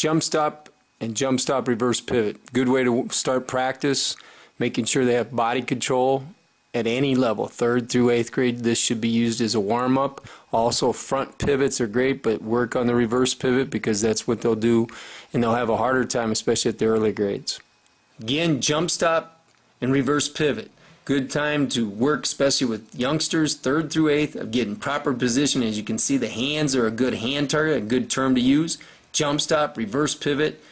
Jump stop and jump stop reverse pivot. Good way to start practice, making sure they have body control at any level, 3rd through 8th grade. This should be used as a warm-up. Also, front pivots are great, but work on the reverse pivot because that's what they'll do, and they'll have a harder time, especially at the early grades. Again, jump stop and reverse pivot. Good time to work, especially with youngsters, 3rd through 8th, of getting proper position. As you can see, the hands are a good hand target, a good term to use. Jump stop, reverse pivot,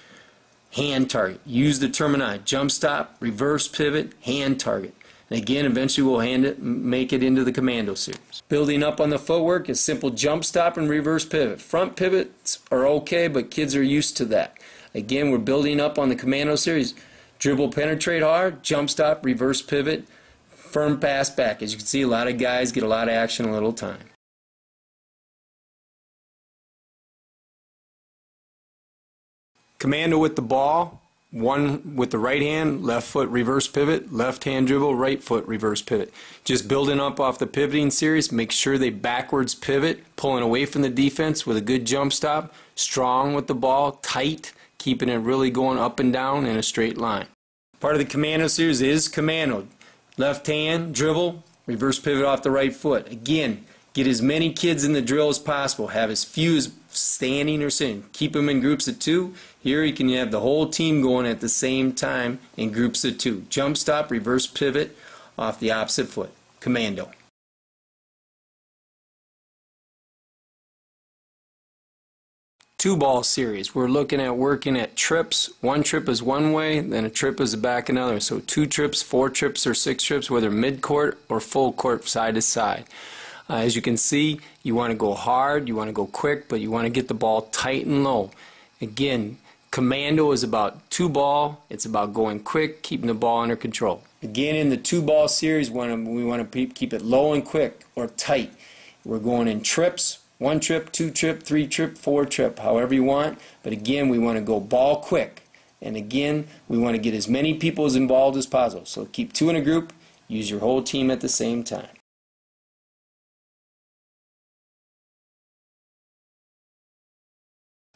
hand target. Use the terminology. Jump stop, reverse pivot, hand target. And again, eventually we'll make it into the Commando series. Building up on the footwork is simple jump stop and reverse pivot. Front pivots are okay, but kids are used to that. Again, we're building up on the Commando series. Dribble, penetrate hard, jump stop, reverse pivot, firm pass back. As you can see, a lot of guys get a lot of action in a little time. Commando with the ball. One with the right hand, left foot reverse pivot, left hand dribble, right foot reverse pivot. Just building up off the pivoting series, make sure they backwards pivot, pulling away from the defense with a good jump stop, strong with the ball, tight, keeping it really going up and down in a straight line. Part of the Commando series is Commando. Left hand, dribble, reverse pivot off the right foot. Again, get as many kids in the drill as possible. Have as few as standing or sitting. Keep them in groups of 2. Here you can have the whole team going at the same time in groups of 2. Jump stop, reverse pivot off the opposite foot. Commando. Two-ball series. We're looking at working at trips. One trip is one way, then a trip is back another. So 2 trips, 4 trips, or 6 trips, whether mid-court or full court, side to side. As you can see, you want to go hard, you want to go quick, but you want to get the ball tight and low. Again, Commando is about 2-ball. It's about going quick, keeping the ball under control. Again, in the 2-ball series, we want to keep it low and quick or tight. We're going in trips, 1 trip, 2 trip, 3 trip, 4 trip, however you want. But again, we want to go ball quick. And again, we want to get as many people as involved as possible. So keep 2 in a group, use your whole team at the same time.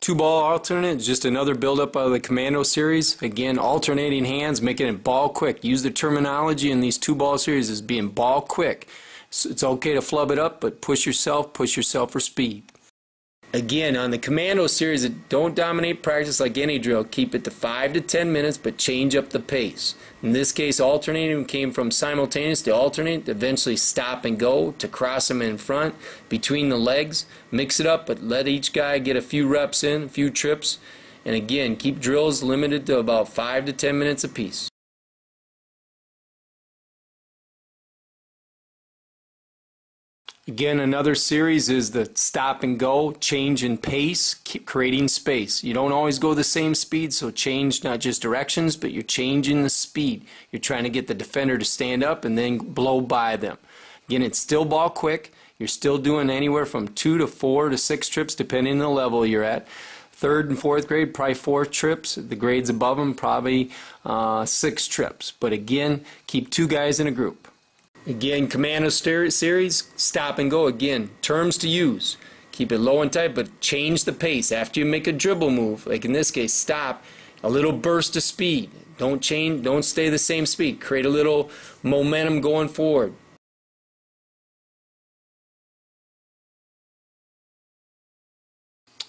2-ball alternate is just another build-up of the Commando series. Again, alternating hands, making it ball quick. Use the terminology in these 2-ball series as being ball quick. So it's okay to flub it up, but push yourself for speed. Again, on the Commando series, don't dominate practice like any drill. Keep it to 5 to 10 minutes, but change up the pace. In this case, alternating came from simultaneous to alternate, to eventually stop and go, to cross them in front, between the legs. Mix it up, but let each guy get a few reps in, a few trips. And again, keep drills limited to about 5 to 10 minutes apiece. Again, another series is the stop and go, change in pace, keep creating space. You don't always go the same speed, so change not just directions, but you're changing the speed. You're trying to get the defender to stand up and then blow by them. Again, it's still ball quick. You're still doing anywhere from 2 to 4 to 6 trips, depending on the level you're at. 3rd and 4th grade, probably 4 trips. The grades above them, probably 6 trips. But again, keep 2 guys in a group. Again, Commando series, stop and go. Again, terms to use. Keep it low and tight, but change the pace. After you make a dribble move, like in this case, stop, a little burst of speed. Don't change, don't stay the same speed. Create a little momentum going forward.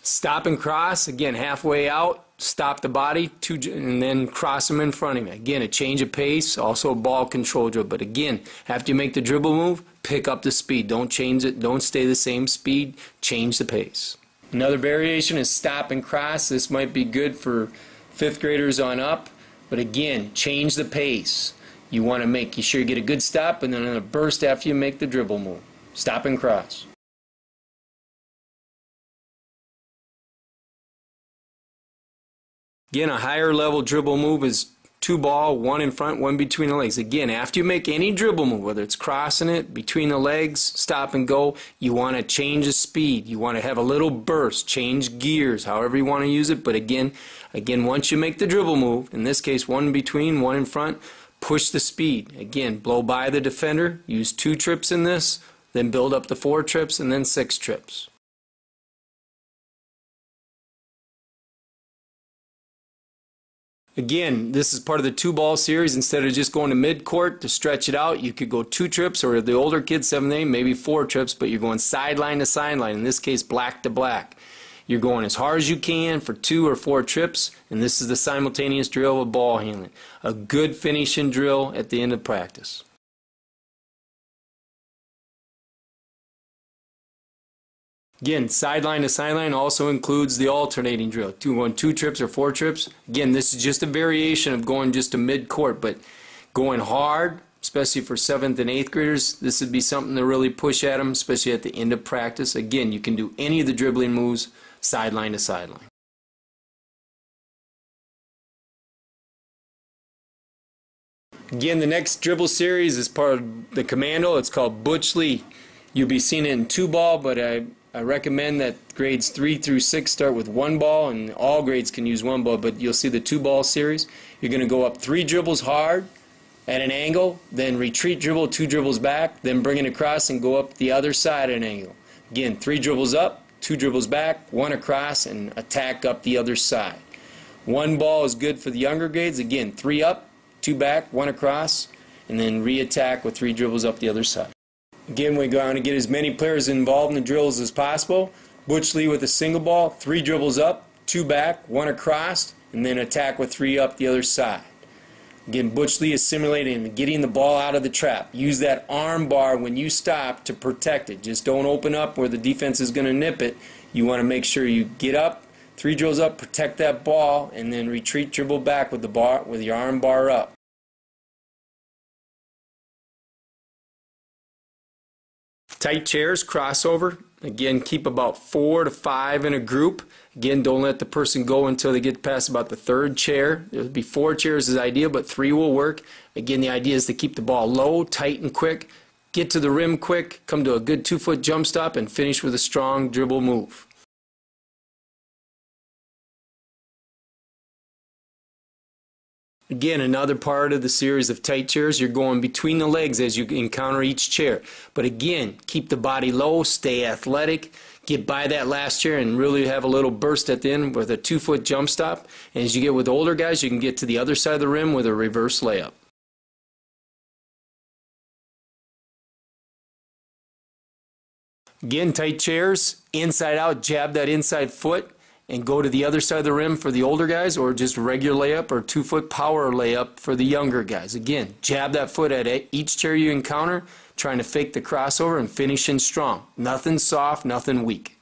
Stop and cross, again, halfway out, stop the body, and then cross them in front of you. Again, a change of pace, also a ball control drill. But again, after you make the dribble move, pick up the speed. Don't change it, don't stay the same speed, change the pace. Another variation is stop and cross. This might be good for 5th graders on up. But again, change the pace. You want to make sure you get a good stop and then a burst after you make the dribble move. Stop and cross. Again, a higher level dribble move is 2-ball, 1 in front, 1 between the legs. Again, after you make any dribble move, whether it's crossing it, between the legs, stop and go, you want to change the speed. You want to have a little burst, change gears, however you want to use it. But again, once you make the dribble move, in this case 1 between, 1 in front, push the speed. Again, blow by the defender, use 2 trips in this, then build up to 4 trips, and then 6 trips. Again, this is part of the 2-ball series. Instead of just going to mid-court to stretch it out, you could go 2 trips, or the older kids, 7 to 8, maybe 4 trips, but you're going sideline to sideline, in this case black to black. You're going as hard as you can for 2 or 4 trips, and this is the simultaneous drill of ball handling. A good finishing drill at the end of practice. Again, sideline to sideline also includes the alternating drill. Going 2 trips or 4 trips. Again, this is just a variation of going just to mid-court, but going hard, especially for 7th and 8th graders, this would be something to really push at them, especially at the end of practice. Again, you can do any of the dribbling moves sideline to sideline. Again, the next dribble series is part of the Commando. It's called Buttle. You'll be seeing it in 2-ball, but I recommend that grades 3 through 6 start with 1 ball, and all grades can use 1 ball, but you'll see the 2-ball series. You're going to go up 3 dribbles hard at an angle, then retreat dribble, 2 dribbles back, then bring it across and go up the other side at an angle. Again, 3 dribbles up, 2 dribbles back, 1 across, and attack up the other side. 1 ball is good for the younger grades. Again, 3 up, 2 back, 1 across, and then re-attack with 3 dribbles up the other side. Again, we go on to get as many players involved in the drills as possible. Butch with a single ball, 3 dribbles up, 2 back, 1 across, and then attack with 3 up the other side. Again, Butch is simulating getting the ball out of the trap. Use that arm bar when you stop to protect it. Just don't open up where the defense is going to nip it. You want to make sure you get up, 3 drills up, protect that ball, and then retreat dribble back with the bar, with your arm bar up. Tight chairs, crossover. Again, keep about 4 to 5 in a group. Again, don't let the person go until they get past about the 3rd chair. There will be 4 chairs is ideal, but 3 will work. Again, the idea is to keep the ball low, tight, and quick. Get to the rim quick, come to a good 2-foot jump stop, and finish with a strong dribble move. Again, another part of the series of tight chairs, you're going between the legs as you encounter each chair. But again, keep the body low, stay athletic, get by that last chair and really have a little burst at the end with a 2-foot jump stop. And as you get with older guys, you can get to the other side of the rim with a reverse layup. Again, tight chairs, inside out, jab that inside foot, and go to the other side of the rim for the older guys, or just regular layup or 2-foot power layup for the younger guys. Again, jab that foot at each chair you encounter, trying to fake the crossover and finishing strong. Nothing soft, nothing weak.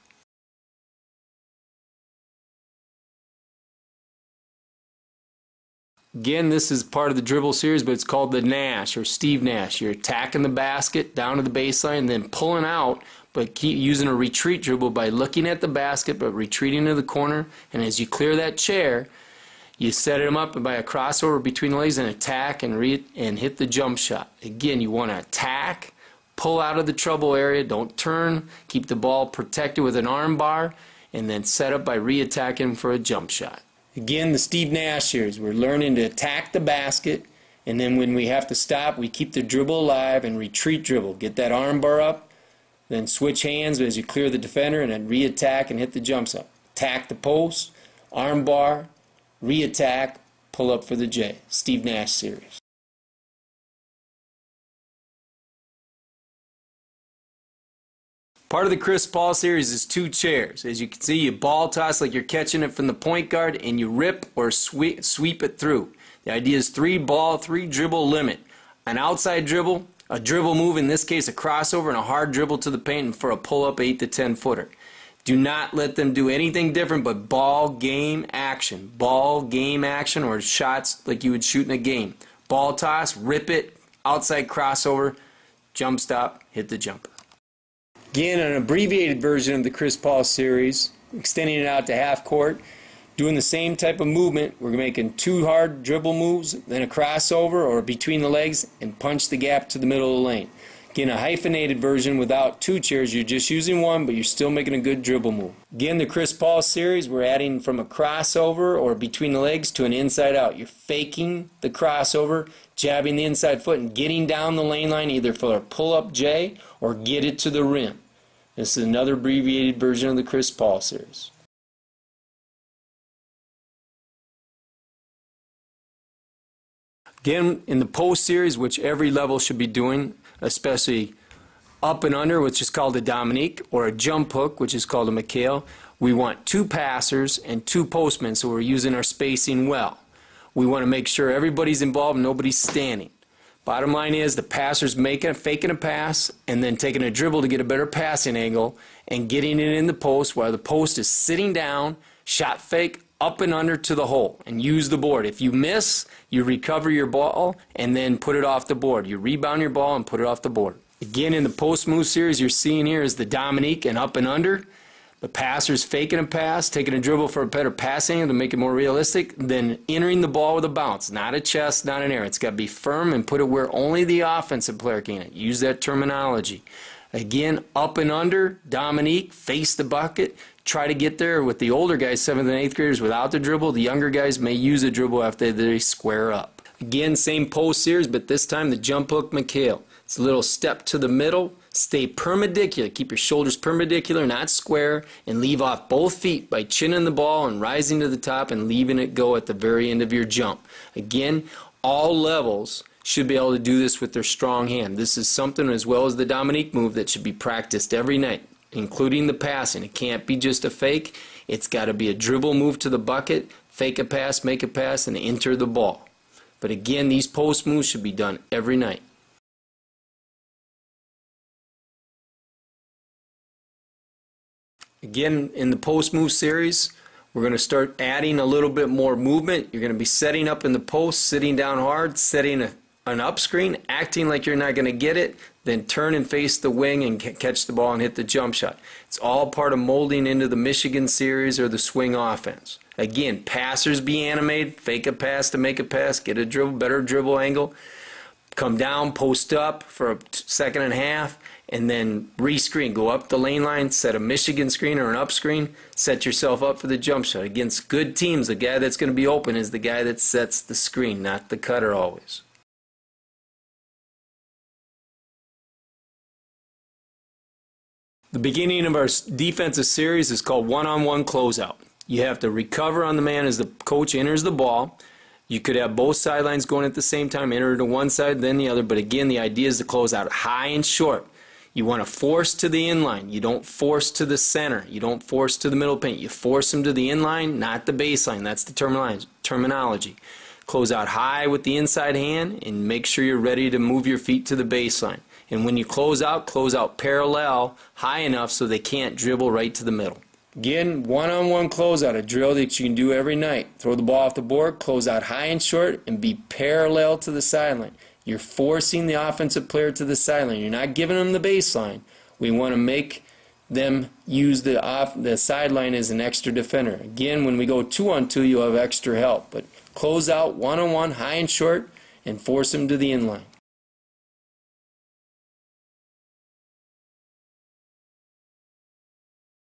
Again, this is part of the dribble series, but it's called the Nash or Steve Nash. You're attacking the basket down to the baseline, then pulling out, but keep using a retreat dribble by looking at the basket but retreating to the corner. And as you clear that chair, you set them up by a crossover between the legs and attack and hit the jump shot. Again, you want to attack, pull out of the trouble area, don't turn, keep the ball protected with an arm bar, and then set up by re-attacking for a jump shot. Again, the Steve Nash series, we're learning to attack the basket, and then when we have to stop, we keep the dribble alive and retreat dribble. Get that arm bar up, then switch hands as you clear the defender, and then re-attack and hit the jump shot. Attack the post, arm bar, re-attack, pull up for the J. Steve Nash series. Part of the Chris Paul series is 2 chairs. As you can see, you ball toss like you're catching it from the point guard, and you rip or sweep it through. The idea is 3 ball, 3 dribble limit. An outside dribble, a dribble move, in this case a crossover, and a hard dribble to the paint and for a pull-up 8 to 10 footer. Do not let them do anything different but ball game action. Ball game action, or shots like you would shoot in a game. Ball toss, rip it, outside crossover, jump stop, hit the jumper. Again, an abbreviated version of the Chris Paul series, extending it out to half court, doing the same type of movement. We're making 2 hard dribble moves, then a crossover or between the legs, and punch the gap to the middle of the lane. Again, a hyphenated version without 2 chairs. You're just using 1, but you're still making a good dribble move. Again, the Chris Paul series, we're adding from a crossover or between the legs to an inside out. You're faking the crossover, jabbing the inside foot, and getting down the lane line either for a pull-up J or get it to the rim. This is another abbreviated version of the Chris Paul series. Again, in the post series, which every level should be doing, especially up and under, which is called a Dominique, or a jump hook, which is called a McHale, we want 2 passers and 2 postmen, so we're using our spacing well. We want to make sure everybody's involved and nobody's standing. Bottom line is the passer's faking a pass and then taking a dribble to get a better passing angle and getting it in the post while the post is sitting down, shot fake, up and under to the hole, and use the board. If you miss, you recover your ball and then put it off the board. You rebound your ball and put it off the board. Again, in the post move series, you're seeing here is the Dominique and up and under. The passer's faking a pass, taking a dribble for a better passing angle to make it more realistic, then entering the ball with a bounce. Not a chest, not an air. It's got to be firm and put it where only the offensive player can. Use that terminology. Again, up and under, Dominique, face the bucket. Try to get there with the older guys, 7th and 8th graders, without the dribble. The younger guys may use a dribble after they square up. Again, same post series, but this time the jump hook McHale. It's a little step to the middle. Stay perpendicular. Keep your shoulders perpendicular, not square, and leave off both feet by chinning the ball and rising to the top and leaving it go at the very end of your jump. Again, all levels should be able to do this with their strong hand. This is something, as well as the Dominique move, that should be practiced every night, including the passing. It can't be just a fake. It's got to be a dribble move to the bucket, fake a pass, make a pass, and enter the ball. But again, these post moves should be done every night. Again, in the post move series, we're going to start adding a little bit more movement. You're going to be setting up in the post, sitting down hard, setting an up screen, acting like you're not going to get it, then turn and face the wing and catch the ball and hit the jump shot. It's all part of molding into the Michigan series or the swing offense. Again, passers be animated, fake a pass to make a pass, get a dribble, better dribble angle, come down, post up for a second and a half, and then re-screen. Go up the lane line, set a Michigan screen or an up screen, set yourself up for the jump shot. Against good teams, the guy that's going to be open is the guy that sets the screen, not the cutter always. The beginning of our defensive series is called one-on-one closeout. You have to recover on the man as the coach enters the ball. You could have both sidelines going at the same time, enter to one side, then the other. But again, the idea is to close out high and short. You want to force to the inline. You don't force to the center. You don't force to the middle paint. You force them to the inline, not the baseline. That's the terminology. Close out high with the inside hand and make sure you're ready to move your feet to the baseline. And when you close out parallel high enough so they can't dribble right to the middle. Again, one-on-one closeout, a drill that you can do every night. Throw the ball off the board, close out high and short, and be parallel to the sideline. You're forcing the offensive player to the sideline. You're not giving them the baseline. We want to make them use the sideline as an extra defender. Again, when we go 2-on-2, you'll have extra help. But close out one-on-one, high and short, and force them to the inline.